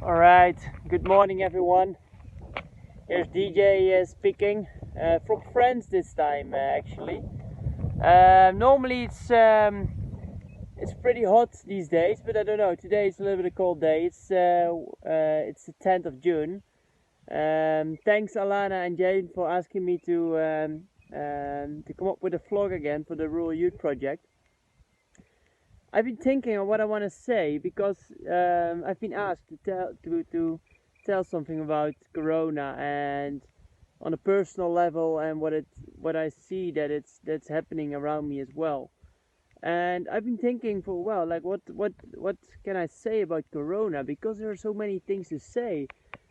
Alright, good morning everyone. Here's DJ speaking from France this time actually. Normally it's pretty hot these days, but I don't know. Today it's a little bit of a cold day. It's the 10th of June. Thanks Alana and Jane for asking me to come up with a vlog again for the Rural Youth Project. I've been thinking of what I want to say because I've been asked to tell something about Corona and on a personal level and what I see that's happening around me as well. And I've been thinking for a while, like what can I say about Corona, because there are so many things to say,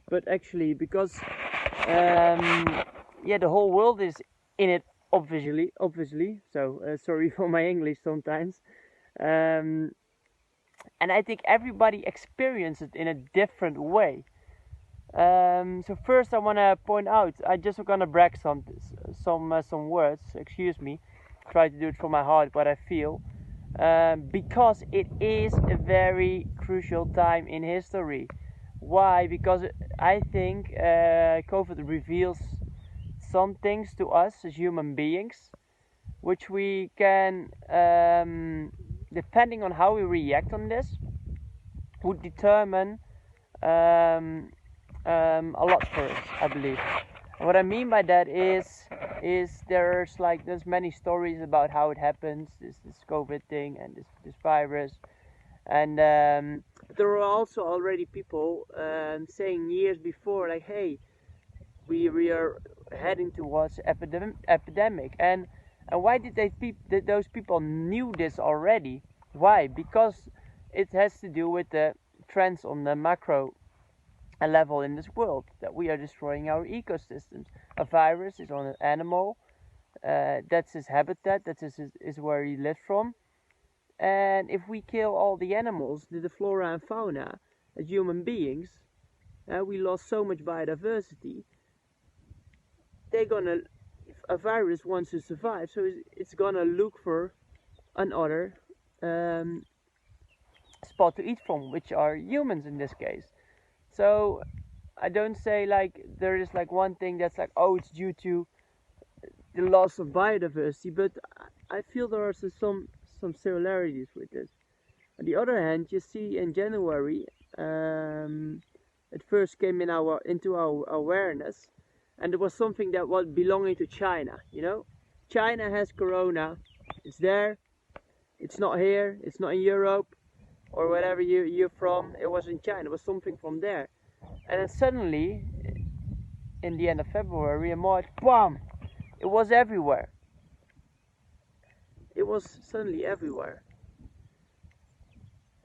but actually because yeah, the whole world is in it obviously. So sorry for my English sometimes. And I think everybody experiences it in a different way. So first I want to point out, I just gonna brag some words. Excuse me. Try to do it from my heart, what I feel, because it is a very crucial time in history. Why? Because I think COVID reveals some things to us as human beings, which we can, depending on how we react on this, would determine a lot for us, I believe. And what I mean by that is there's many stories about how it happens, this COVID thing and this virus, and there are also already people saying years before, like, hey, we are heading towards epidemic. And why did those people knew this already? Why? Because it has to do with the trends on the macro level in this world, that we are destroying our ecosystems. A virus is on an animal, that's his habitat, that is where he lives from. And if we kill all the animals, the flora and fauna, as human beings, we lost so much biodiversity. A virus wants to survive, so it's gonna look for another spot to eat from, which are humans in this case. So I don't say like there is like one thing that's like, oh, it's due to the loss of biodiversity, but I feel there are some similarities with this. On the other hand, you see in January, it first came into our awareness, and it was something that was belonging to China. You know, China has Corona. It's there. It's not here. It's not in Europe or wherever you're from. It was in China. It was something from there. And then suddenly, in the end of February and March, bam! It was everywhere. It was suddenly everywhere.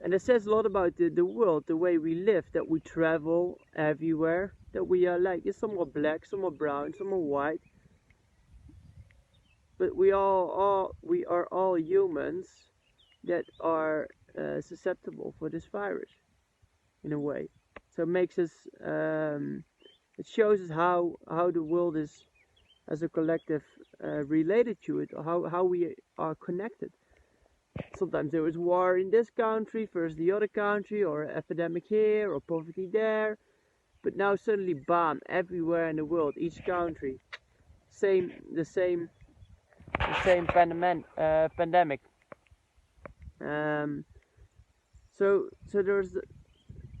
And it says a lot about the world, the way we live, that we travel everywhere, that we are like, some are black, some are brown, some are white, but we are all humans that are susceptible for this virus, in a way. So it makes us, it shows us how the world is, as a collective, related to it, or how we are connected. Sometimes there is war in this country versus the other country, or epidemic here, or poverty there. But now suddenly, bam! Everywhere in the world, each country, the same pandemic. So there's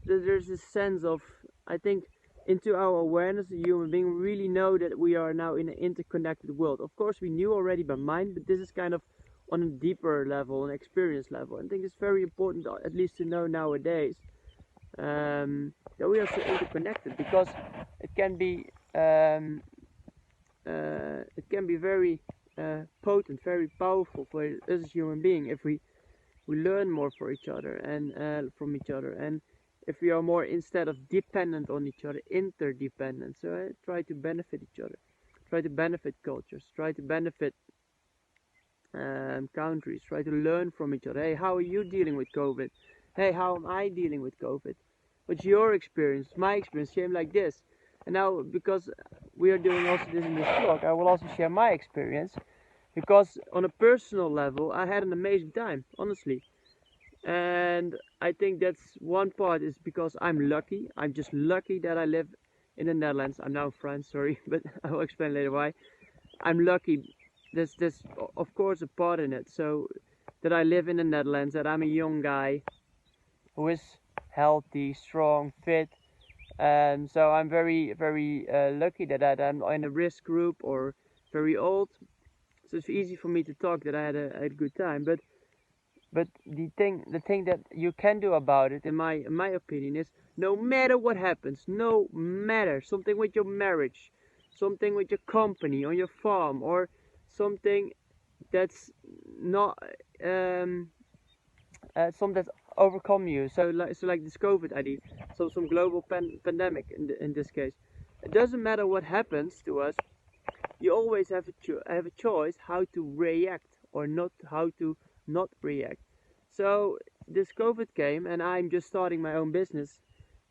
this sense of, I think, into our awareness, the human being really know that we are now in an interconnected world. Of course, we knew already by mind, but this is kind of on a deeper level, an experience level. I think it's very important, at least to know nowadays, that we are so interconnected, because it can be very potent, very powerful for us as human being if we learn more for each other and from each other, and if we are more, instead of dependent on each other, interdependent. So try to benefit each other, try to benefit cultures, try to benefit countries, try to learn from each other. Hey, how are you dealing with COVID? Hey, how am I dealing with COVID? What's your experience? My experience, same like this. And now, because we are doing also this in this vlog, I will also share my experience, because on a personal level I had an amazing time, honestly. And I think that's one part is because I'm lucky. I'm just lucky that I live in the Netherlands. I'm now in France, sorry, but I will explain later why. I'm lucky. There's of course a part in it. So that I live in the Netherlands, that I'm a young guy who is healthy, strong, fit. So I'm very lucky that I'm in a risk group or very old. So it's easy for me to talk that I had a good time. But the thing that you can do about it, in my opinion, is no matter what happens, no matter something with your marriage, something with your company, on your farm, or something that's not something that's overcome you. So like this COVID idea, so some global pandemic in this case. It doesn't matter what happens to us. You always have a choice how to react or not, how to not react. So this COVID came, and I'm just starting my own business.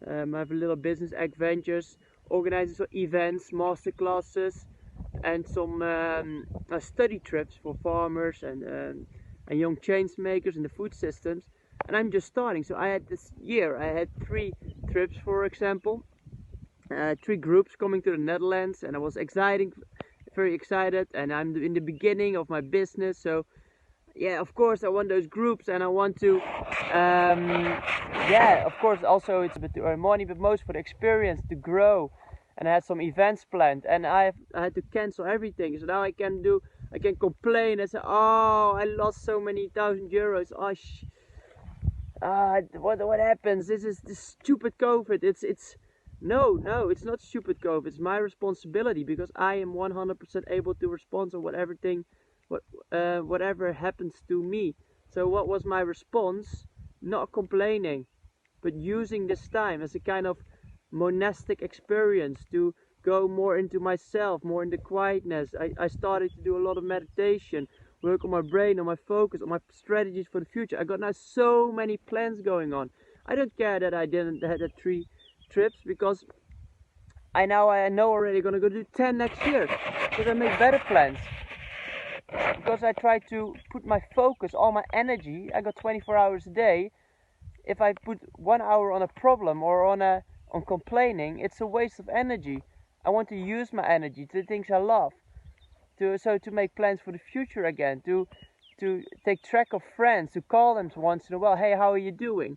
I have a little business, Egg Ventures, organizing some events, master classes, and some study trips for farmers and young change makers in the food systems. And I'm just starting. So I had this year, I had 3 trips, for example, 3 groups coming to the Netherlands, and I was very excited, and I'm in the beginning of my business. So yeah, of course I want those groups, and I want to yeah, of course also it's a bit to earn money, but most for the experience, to grow. And I had some events planned, and I had to cancel everything. So now I can complain and say, oh, I lost so many €1,000. What happens? This is this stupid COVID. No, it's not stupid COVID. It's my responsibility, because I am 100% able to respond to whatever happens to me. So what was my response? Not complaining, but using this time as a kind of monastic experience to go more into myself, more into quietness. I started to do a lot of meditation, work on my brain, on my focus, on my strategies for the future. I got now so many plans going on. I don't care that I didn't have the 3 trips, because I know already gonna go do 10 next year, because I make better plans. Because I try to put my focus, all my energy. I got 24 hours a day. If I put 1 hour on a problem or on complaining, it's a waste of energy. I want to use my energy to things I love, to make plans for the future again, to take track of friends, to call them once in a while. Hey, how are you doing?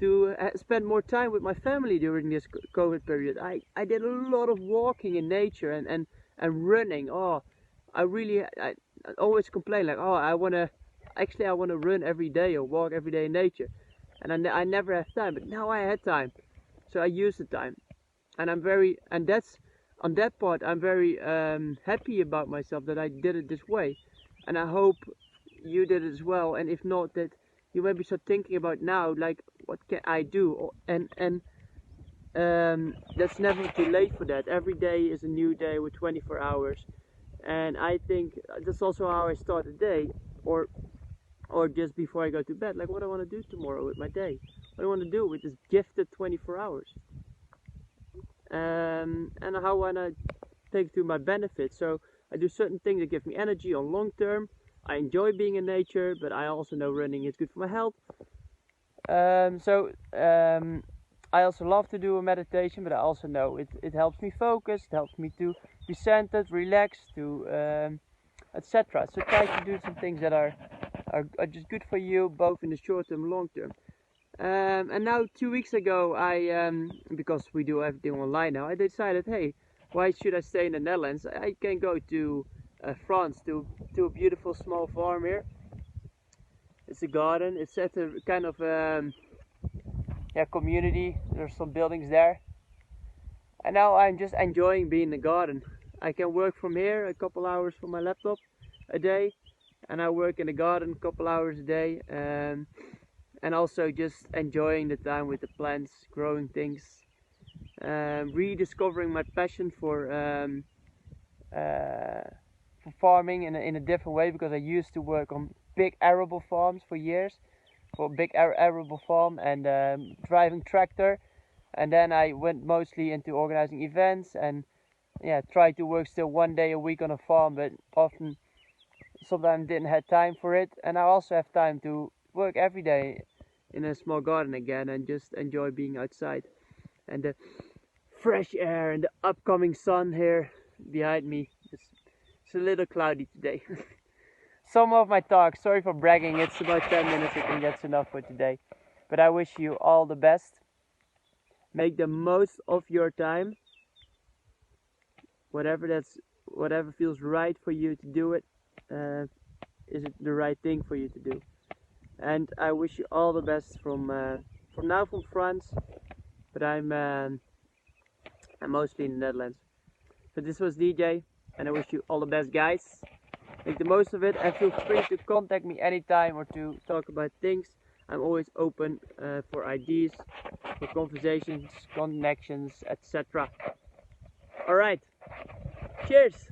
To spend more time with my family during this COVID period. I did a lot of walking in nature and running. Oh, I always complain like, oh, I wanna run every day or walk every day in nature, and I never have time. But now I had time, so I use the time, and that's on that part I'm very happy about myself that I did it this way, and I hope you did it as well. And if not, that you maybe start thinking about now, like, what can I do? And that's never too late for that. Every day is a new day with 24 hours. And I think that's also how I start the day, or just before I go to bed. Like, what I want to do tomorrow with my day, what I want to do with this gifted 24 hours, and how I want to take to my benefit. So I do certain things that give me energy on long term. I enjoy being in nature, but I also know running is good for my health. I also love to do a meditation, but I also know it helps me focus, it helps me to be centered, relaxed, etc. So try to do some things that are just good for you, both in the short term and long term. And now 2 weeks ago, I because we do everything online now, I decided, hey, why should I stay in the Netherlands? I can go to France, to a beautiful small farm here. It's a garden. It's at a kind of community. There's some buildings there, and now I'm just enjoying being in the garden. I can work from here a couple hours from my laptop a day, and I work in the garden a couple hours a day, and also just enjoying the time with the plants, growing things, rediscovering my passion for farming in a different way, because I used to work on big arable farms for years, for a big arable farm, and driving tractor, and then I went mostly into organizing events, and tried to work still 1 day a week on a farm, but sometimes didn't have time for it. And I also have time to work every day in a small garden again and just enjoy being outside. And the fresh air and the upcoming sun here behind me. It's a little cloudy today. Some of my talk, sorry for bragging, it's about 10 minutes, I think that's enough for today. But I wish you all the best. Make the most of your time. Whatever feels right for you to do it, is it the right thing for you to do? And I wish you all the best from now from France, but I'm mostly in the Netherlands. So this was DJ, and I wish you all the best, guys. Make the most of it, and feel free to contact me anytime or to talk about things. I'm always open for ideas, for conversations, connections, etc. Alright, cheers!